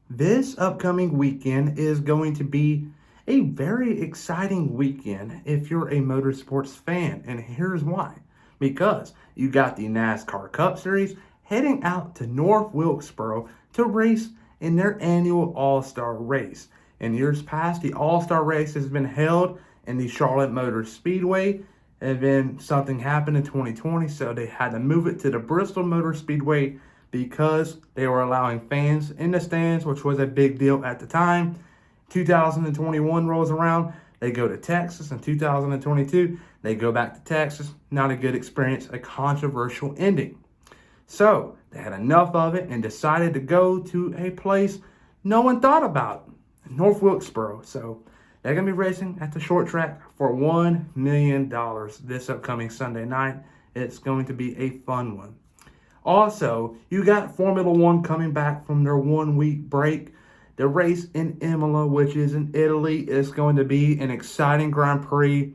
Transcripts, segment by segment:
This upcoming weekend is going to be a very exciting weekend if you're a motorsports fan, and here's why. Because you got the NASCAR Cup Series heading out to North Wilkesboro to race in their annual All-Star race. In years past, the All-Star race has been held in the Charlotte Motor Speedway, and then something happened in 2020, so they had to move it to the Bristol Motor Speedway because they were allowing fans in the stands, which was a big deal at the time. 2021 rolls around, they go to Texas. In 2022, they go back to Texas. Not a good experience, a controversial ending. So they had enough of it and decided to go to a place no one thought about, North Wilkesboro. So they're going to be racing at the short track for $1 million this upcoming Sunday night. It's going to be a fun one. Also, you got Formula One coming back from their 1 week break. The race in Imola, which is in Italy, is going to be an exciting Grand Prix,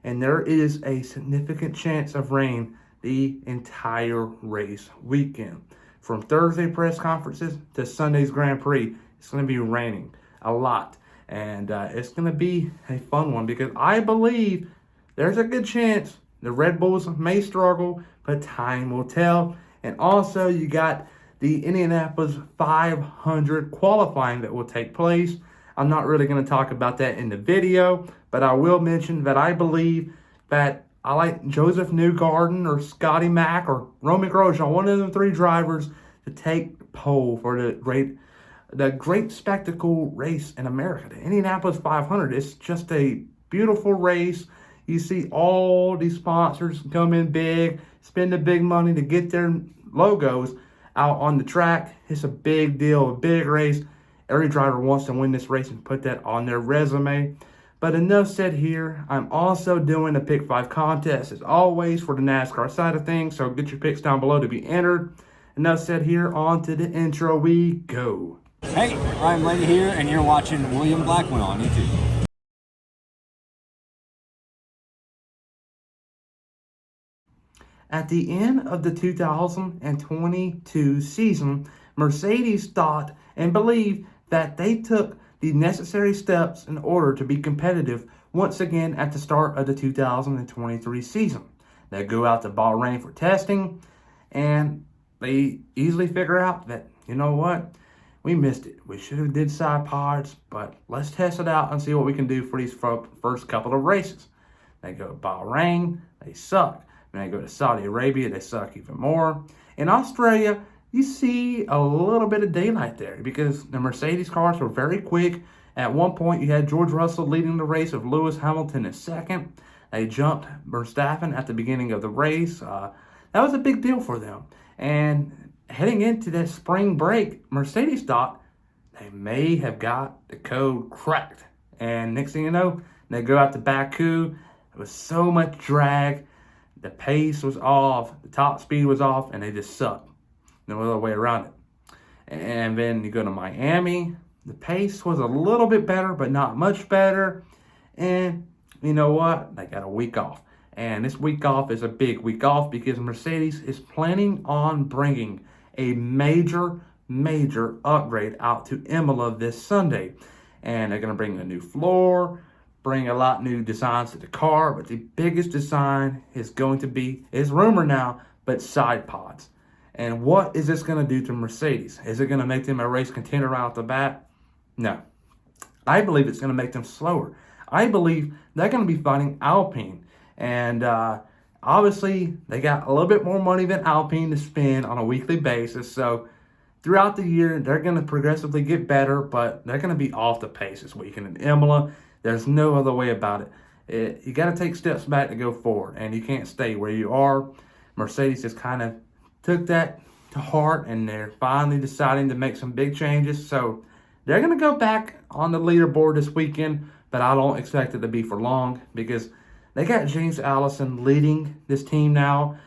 and there is a significant chance of rain the entire race weekend. From Thursday press conferences to Sunday's Grand Prix, it's going to be raining a lot, and it's going to be a fun one because I believe there's a good chance the Red Bulls may struggle, but time will tell. And also, you got the Indianapolis 500 qualifying that will take place. I'm not really going to talk about that in the video, but I will mention that I believe that I like Joseph Newgarden or Scotty Mack or Roman Grosjean, one of the three drivers, to take pole for the great spectacle race in America. The Indianapolis 500 is just a beautiful race. You see all these sponsors come in big, spend the big money to get their logos out on the track. It's a big deal, a big race. Every driver wants to win this race and put that on their resume. But enough said here. I'm also doing a Pick 5 contest, as always, for the NASCAR side of things. So get your picks down below to be entered. Enough said here. On to the intro we go. Hey, Ryan Lady here, and you're watching William Blackman on YouTube. At the end of the 2022 season, Mercedes thought and believed that they took the necessary steps in order to be competitive once again at the start of the 2023 season. They go out to Bahrain for testing, and they easily figure out that, you know what, we missed it. We should have did side pods, but let's test it out and see what we can do for these first couple of races. They go to Bahrain, they suck. When they go to Saudi Arabia, they suck even more. In Australia, you see a little bit of daylight there because the Mercedes cars were very quick. At one point, you had George Russell leading the race with Lewis Hamilton in second. They jumped Verstappen at the beginning of the race. That was a big deal for them. And heading into that spring break, Mercedes thought they may have got the code cracked. And next thing you know, they go out to Baku. There was so much drag. The pace was off, the top speed was off, and they just sucked. No other way around it. And then you go to Miami. The pace was a little bit better, but not much better. And you know what? They got a week off. And this week off is a big week off because Mercedes is planning on bringing a major upgrade out to Imola this Sunday. And they're going to bring a new floor, bring a lot new designs to the car, but the biggest design is going to be, is rumor now, but side pods. And what is this going to do to Mercedes? Is it going to make them a race contender right off the bat? No. I believe it's going to make them slower. I believe they're going to be fighting Alpine. And obviously, they got a little bit more money than Alpine to spend on a weekly basis. So throughout the year, they're going to progressively get better, but they're going to be off the pace this weekend in Imola. There's no other way about it. You got to take steps back to go forward, and you can't stay where you are. Mercedes just kind of took that to heart, and they're finally deciding to make some big changes. So they're going to go back on the leaderboard this weekend, but I don't expect it to be for long because they got James Allison leading this team now.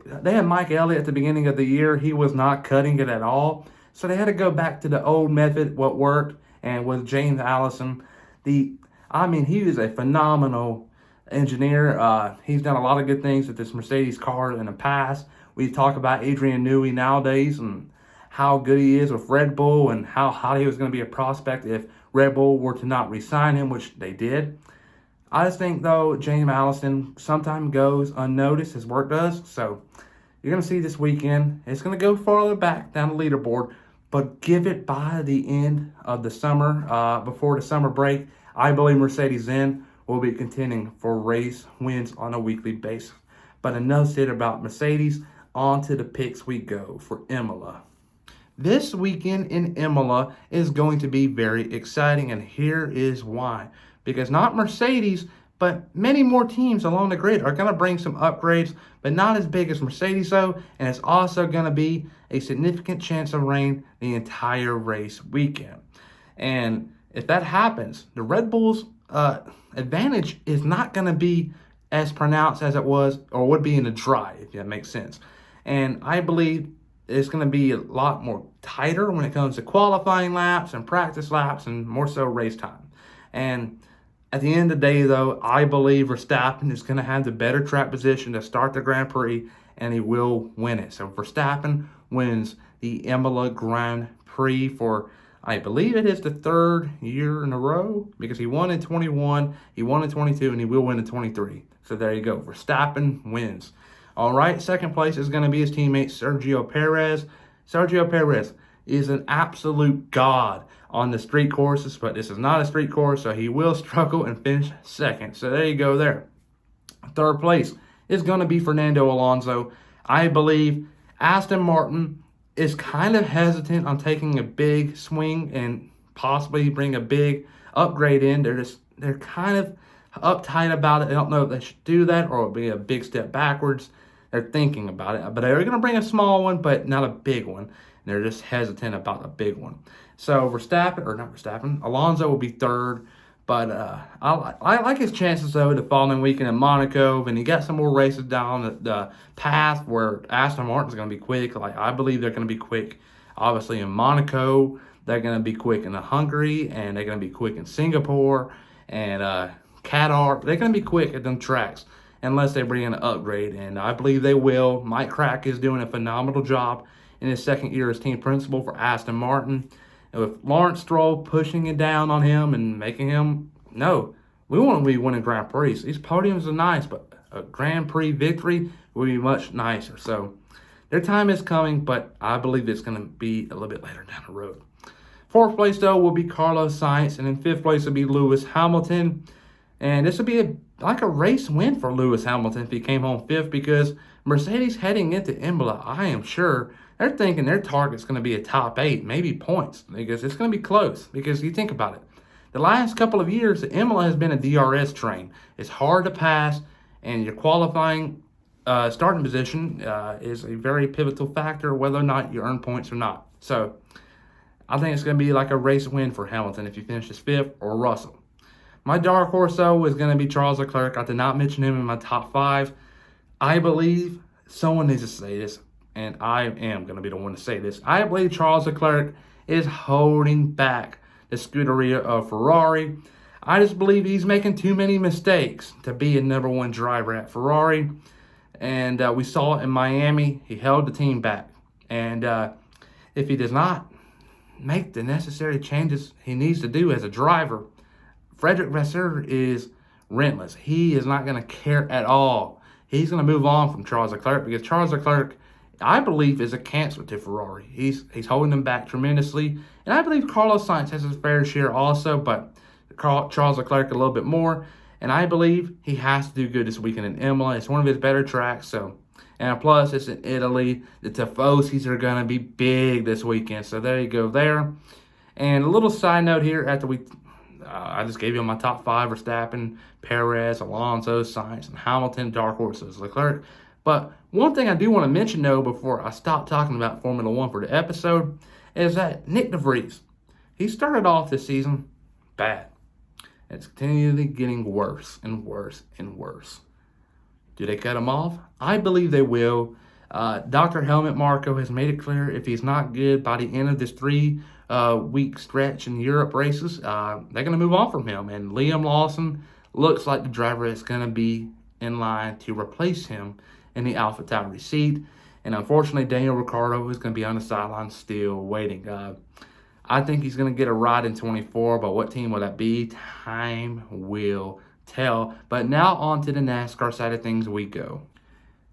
They had Mike Elliott at the beginning of the year. He was not cutting it at all. So they had to go back to the old method, what worked, and with James Allison, he is a phenomenal engineer. He's done a lot of good things with this Mercedes car in the past. We talk about Adrian Newey nowadays and how good he is with Red Bull and how hot he was going to be a prospect if Red Bull were to not re-sign him, which they did. I just think, though, James Allison sometimes goes unnoticed, his work does. So you're going to see this weekend, it's going to go farther back down the leaderboard, but give it by the end of the summer, before the summer break. I believe Mercedes then will be contending for race wins on a weekly basis. But enough said about Mercedes. On to the picks we go for Imola. This weekend in Imola is going to be very exciting, and here is why. Because not Mercedes, but many more teams along the grid are going to bring some upgrades, but not as big as Mercedes, though. And it's also going to be a significant chance of rain the entire race weekend. And if that happens, the Red Bull's advantage is not going to be as pronounced as it was or would be in the dry, if that makes sense. And I believe it's going to be a lot more tighter when it comes to qualifying laps and practice laps and more so race time. And at the end of the day, though, I believe Verstappen is going to have the better track position to start the Grand Prix, and he will win it. So Verstappen wins the Imola Grand Prix for, I believe it is the third year in a row, because he won in 21, he won in 22, and he will win in 23. So there you go. Verstappen wins. All right, second place is going to be his teammate Sergio Perez. Sergio Perez is an absolute god on the street courses, but this is not a street course, so he will struggle and finish second. So there you go there. Third place is going to be Fernando Alonso. I believe Aston Martin is kind of hesitant on taking a big swing and possibly bring a big upgrade in. They're kind of uptight about it. They don't know if they should do that or it'll be a big step backwards. They're thinking about it, but they're going to bring a small one, but not a big one. They're just hesitant about a big one. So Alonso will be third. But I like his chances, though, the following weekend in Monaco. And he got some more races down the path where Aston Martin's going to be quick. Like, I believe they're going to be quick, obviously, in Monaco. They're going to be quick in Hungary. And they're going to be quick in Singapore and Qatar. They're going to be quick at them tracks unless they bring in an upgrade. And I believe they will. Mike Crack is doing a phenomenal job in his second year as team principal for Aston Martin. And with Lawrence Stroll pushing it down on him and making him, no, we want to be winning Grand Prix. These podiums are nice, but a Grand Prix victory will be much nicer. So their time is coming, but I believe it's going to be a little bit later down the road. Fourth place, though, will be Carlos Sainz, and in fifth place will be Lewis Hamilton. And this will be like a race win for Lewis Hamilton if he came home fifth, because Mercedes heading into Imola, I am sure they're thinking their target's going to be a top 8, maybe points, because it's going to be close. Because you think about it, the last couple of years, the Imola has been a DRS train. It's hard to pass, and your qualifying starting position is a very pivotal factor, whether or not you earn points or not. So I think it's going to be like a race win for Hamilton if he finishes fifth, or Russell. My dark horse, though, is going to be Charles Leclerc. I did not mention him in my top 5. I believe someone needs to say this, and I am going to be the one to say this. I believe Charles Leclerc is holding back the Scuderia of Ferrari. I just believe he's making too many mistakes to be a number 1 driver at Ferrari. And we saw it in Miami. He held the team back. And if he does not make the necessary changes he needs to do as a driver, Frederick Vasseur is relentless. He is not going to care at all. He's going to move on from Charles Leclerc, because Charles Leclerc, I believe, is a cancer to Ferrari. He's holding them back tremendously. And I believe Carlos Sainz has his fair share also, but Charles Leclerc a little bit more. And I believe he has to do good this weekend in Imola. It's one of his better tracks. And plus, it's in Italy. The Tifosis are going to be big this weekend. So there you go there. And a little side note here, after I just gave you my top 5: Verstappen, Perez, Alonso, Sainz, and Hamilton, dark horses, Leclerc. But one thing I do want to mention, though, before I stop talking about Formula 1 for the episode, is that Nick DeVries, he started off this season bad. It's continually getting worse and worse and worse. Do they cut him off? I believe they will. Dr. Helmut Marko has made it clear if he's not good by the end of this 3-week stretch in Europe races, they're going to move on from him. And Liam Lawson looks like the driver that's going to be in line to replace him in the AlphaTauri seat. And unfortunately, Daniel Ricciardo is going to be on the sideline still waiting. I think he's going to get a ride in 24, but what team will that be? Time will tell. But now on to the NASCAR side of things we go.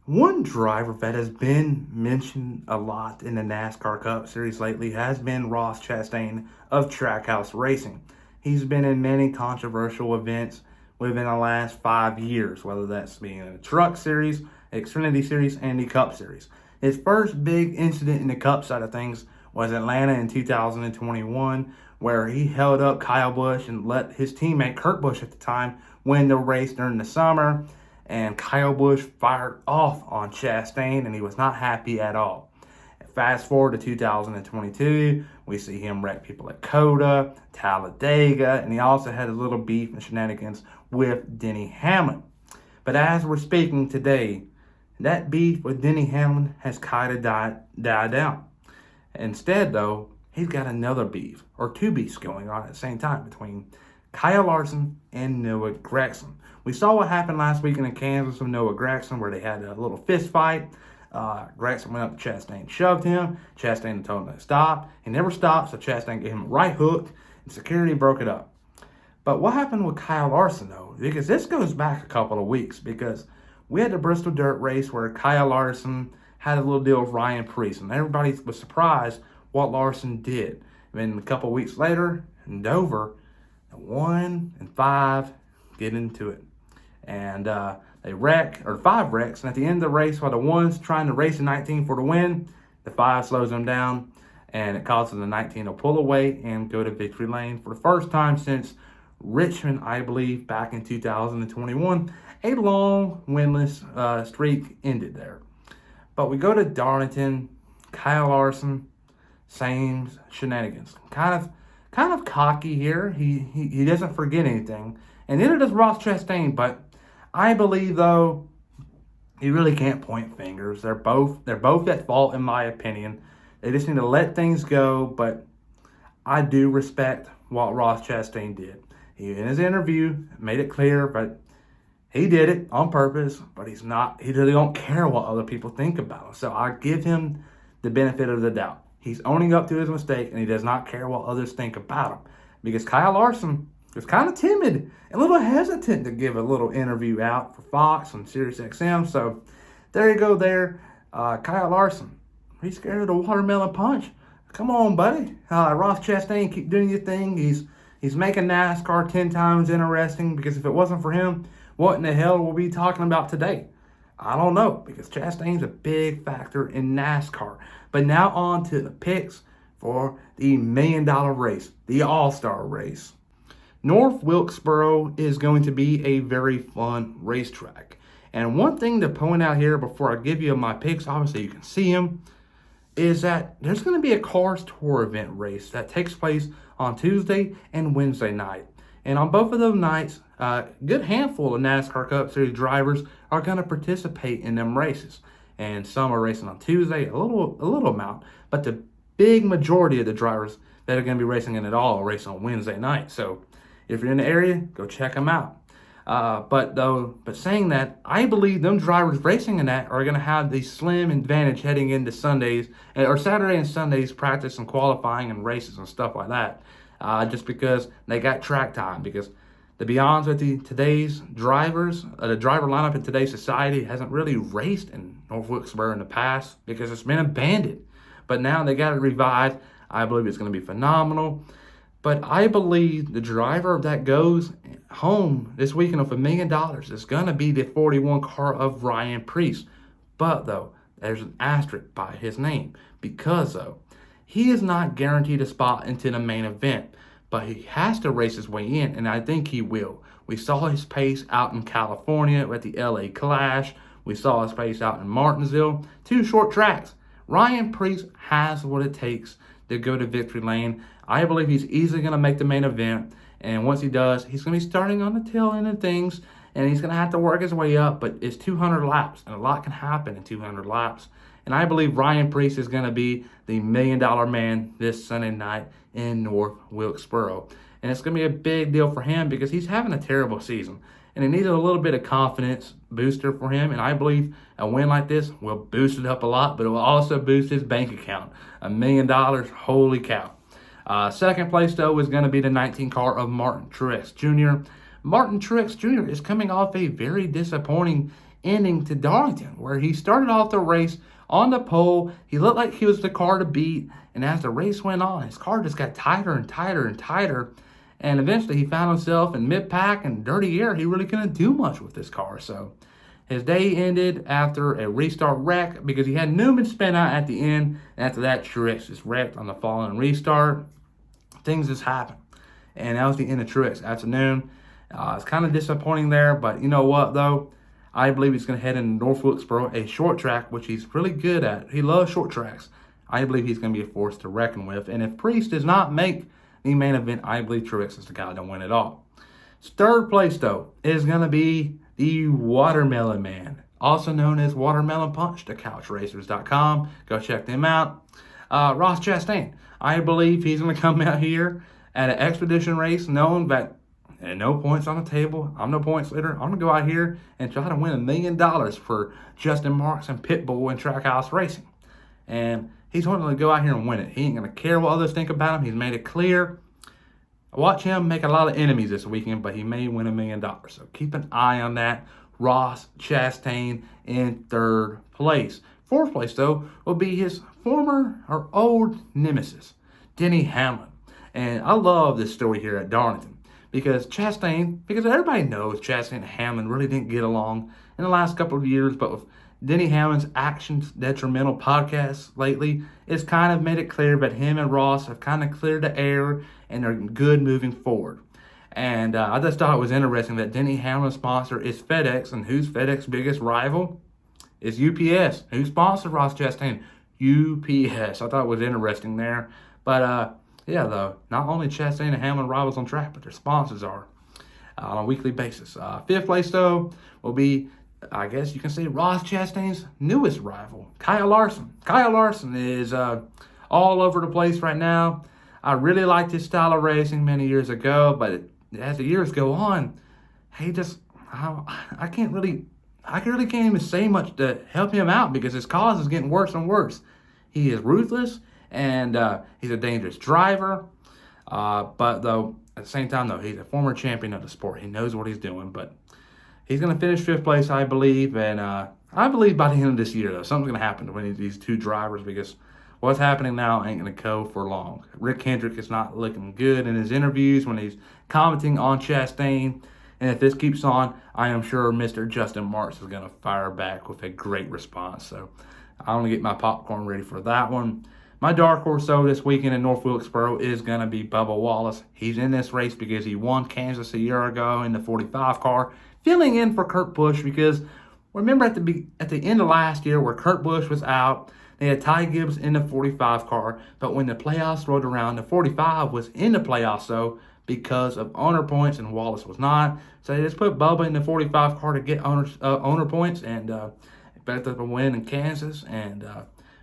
One driver that has been mentioned a lot in the NASCAR Cup Series lately has been Ross Chastain of Trackhouse Racing. He's been in many controversial events within the last 5 years, whether that's being in the Truck Series, Xfinity Series, and the Cup Series. His first big incident in the Cup side of things was Atlanta in 2021, where he held up Kyle Busch and let his teammate Kurt Busch at the time win the race during the summer. And Kyle Busch fired off on Chastain, and he was not happy at all. Fast forward to 2022, we see him wreck people at Coda, Talladega, and he also had a little beef and shenanigans with Denny Hamlin. But as we're speaking today, that beef with Denny Hamlin has kind of died down. Instead, though, he's got another beef, or two beefs going on at the same time between Kyle Larson and Noah Gragson. We saw what happened last weekend in Kansas with Noah Gragson, where they had a little fist fight. Gragson went up to Chastain, shoved him. Chastain told him to stop. He never stopped, so Chastain gave him a right hook, and security broke it up. But what happened with Kyle Larson, though? Because this goes back a couple of weeks, because we had the Bristol Dirt Race where Kyle Larson had a little deal with Ryan Preece, and everybody was surprised what Larson did. And then a couple of weeks later, in Dover, 1 and 5 get into it. And they wreck, or 5 wrecks, and at the end of the race, while the 1's trying to race the 19 for the win, the 5 slows them down, and it causes the 19 to pull away and go to victory lane for the first time since Richmond, I believe, back in 2021. A long winless streak ended there. But we go to Darlington, Kyle Larson, same shenanigans. Kind of cocky here. He doesn't forget anything. And neither does Ross Chastain, but I believe, though, you really can't point fingers. They're both at fault, in my opinion. They just need to let things go, but I do respect what Ross Chastain did. He, in his interview, made it clear, but he did it on purpose, but he really don't care what other people think about him. So I give him the benefit of the doubt. He's owning up to his mistake, and he does not care what others think about him. Because Kyle Larson was kind of timid and a little hesitant to give a little interview out for Fox and SiriusXM. So there you go there. Kyle Larson, he's scared of the watermelon punch. Come on, buddy. Ross Chastain, keep doing your thing. He's making NASCAR 10 times interesting, because if it wasn't for him, what in the hell will we be talking about today? I don't know, because Chastain's a big factor in NASCAR. But now on to the picks for the $1 million race, the All-Star race. North Wilkesboro is going to be a very fun racetrack. And one thing to point out here before I give you my picks, obviously you can see them, is that there's going to be a Cars Tour event race that takes place on Tuesday and Wednesday night. And on both of those nights, a good handful of NASCAR Cup Series drivers are going to participate in them races. And some are racing on Tuesday, a little amount. But the big majority of the drivers that are going to be racing in it all are racing on Wednesday night. So if you're in the area, go check them out. But saying that, I believe them drivers racing in that are going to have the slim advantage heading into Sundays, or Saturday and Sundays practice and qualifying and races and stuff like that. Just because they got track time. Because to be honest with you, today's drivers, the driver lineup in today's society hasn't really raced in North Wilkesboro in the past because it's been abandoned. But now they got it revived. I believe it's going to be phenomenal. But I believe the driver that goes home this weekend with $1 million is going to be the 41 car of Ryan Preece. But, though, there's an asterisk by his name. Because, though, he is not guaranteed a spot into the main event. But he has to race his way in, and I think he will. We saw his pace out in California at the LA Clash. We saw his pace out in Martinsville. 2 short tracks. Ryan Preece has what it takes to go to victory lane. I believe he's easily going to make the main event. And once he does, he's going to be starting on the tail end of things. And he's going to have to work his way up. But it's 200 laps. And a lot can happen in 200 laps. And I believe Ryan Preece is going to be the $1 million man this Sunday night in North Wilkesboro. And it's going to be a big deal for him because he's having a terrible season. and he needed a little bit of confidence booster for him. And I believe a win like this will boost it up a lot, but it will also boost his bank account. $1 million, holy cow. Second place, though, is going to be the 19 car of Martin Truex Jr. Martin Truex Jr. is coming off a very disappointing ending to Darlington, where he started off the race on the pole. He looked like he was the car to beat, and as the race went on, his car just got tighter and tighter and tighter, and eventually he found himself in mid-pack and dirty air. He really couldn't do much with this car, so his day ended after a restart wreck because he had Newman spin out at the end, and after that, Truex just wrecked on the following restart. Things just happened, and that was the end of Truex afternoon. It's kind of disappointing there, but you know what, though? I believe he's going to head into North Wilkesboro, a short track, which he's really good at. He loves short tracks. I believe he's going to be a force to reckon with. And if Priest does not make the main event, I believe Truex is the guy to win it all. Third place, though, is going to be the Watermelon Man, also known as Watermelon Punch, thecouchracers.com. Go check them out. Ross Chastain, I believe he's going to come out here at an expedition race knowing that and no points on the table. I'm no points leader. I'm going to go out here and try to win $1 million for Justin Marks and Pitbull and Trackhouse Racing. And he's going to go out here and win it. He ain't going to care what others think about him. He's made it clear. Watch him make a lot of enemies this weekend, but he may win $1 million. So keep an eye on that. Ross Chastain in third place. Fourth place, though, will be his former or old nemesis, Denny Hamlin. And I love this story here at Darlington. Because everybody knows Chastain and Hamlin really didn't get along in the last couple of years, but with Denny Hamlin's Actions Detrimental podcast lately, it's kind of made it clear that him and Ross have kind of cleared the air and they're good moving forward. And I just thought it was interesting that Denny Hamlin's sponsor is FedEx, and who's FedEx's biggest rival? Is UPS. Who sponsored Ross Chastain? UPS. I thought it was interesting there. But yeah, though, not only Chastain and Hamlin rivals on track, but their sponsors are on a weekly basis. Fifth place, though, will be, I guess you can say, Ross Chastain's newest rival, Kyle Larson. Kyle Larson is all over the place right now. I really liked his style of racing many years ago, but as the years go on, he just, I really can't even say much to help him out because his cause is getting worse and worse. He is ruthless. And he's a dangerous driver. But though, at the same time, though, he's a former champion of the sport. He knows what he's doing. But he's going to finish fifth place, I believe. And I believe by the end of this year, though, something's going to happen to these two drivers because what's happening now ain't going to go for long. Rick Hendrick is not looking good in his interviews when he's commenting on Chastain. And if this keeps on, I am sure Mr. Justin Marks is going to fire back with a great response. So I'm going to get my popcorn ready for that one. My dark horse, though, this weekend in North Wilkesboro is going to be Bubba Wallace. He's in this race because he won Kansas a year ago in the 45 car, filling in for Kurt Busch because remember at the end of last year where Kurt Busch was out, they had Ty Gibbs in the 45 car, but when the playoffs rolled around, the 45 was in the playoffs, though, because of owner points, and Wallace was not. So they just put Bubba in the 45 car to get owner points, and backed up a win in Kansas, and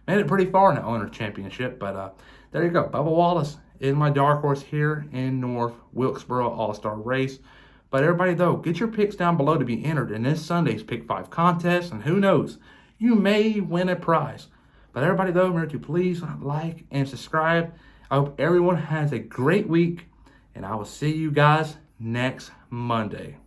made it pretty far in the owner championship. But there you go. Bubba Wallace is my dark horse here in North Wilkesboro All-Star Race. But everybody, though, get your picks down below to be entered in this Sunday's Pick 5 contest, and who knows, you may win a prize. But everybody, though, remember to please like and subscribe. I hope everyone has a great week, and I will see you guys next Monday.